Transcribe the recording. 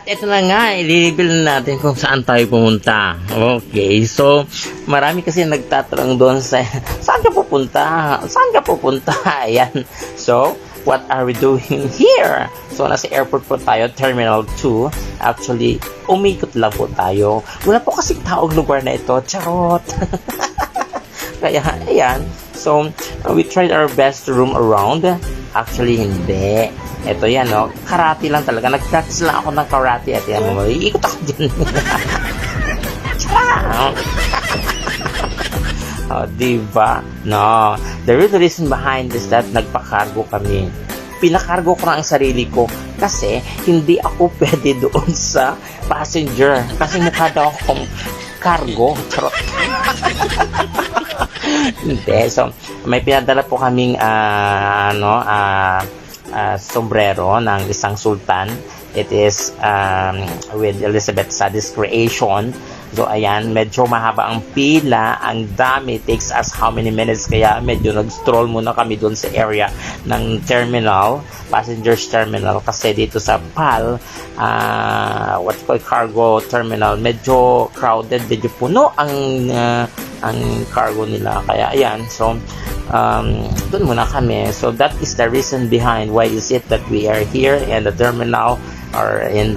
Ito na nga, i-reveal na natin kung saan tayo pumunta. Okay, so marami kasi nagtatanong doon sa saan ka pupunta? Saan ka pupunta? Ayan. So, what are we doing here? So, nasa airport po tayo, Terminal 2. Actually, umikot lang po tayo. Wala po kasing taong lugar na ito. Charot! Kaya, ayan. So, we tried our best to roam around. Actually, hindi. Ito yan, no? Karate lang talaga. Nag-practice lang ako ng karate. At yan, ikot ako dyan. Oh, diba? No. The real reason behind is that nagpa-cargo kami. Pinakargo ko na ang sarili ko kasi hindi ako pwede doon sa passenger. Kasi mukha daw akong cargo. Hindi. So, may pinadala po kaming sombrero ng isang sultan. It is with Elizabeth Sadi's creation. So, ayan, medyo mahaba ang pila, ang dami, takes us how many minutes, kaya medyo nag-stroll muna kami doon sa area ng terminal, passengers terminal, kasi dito sa PAL, what's called cargo terminal, medyo crowded, medyo puno ang cargo nila, kaya ayan, so, doon muna kami. So, that is the reason behind why is it that we are here in the terminal or in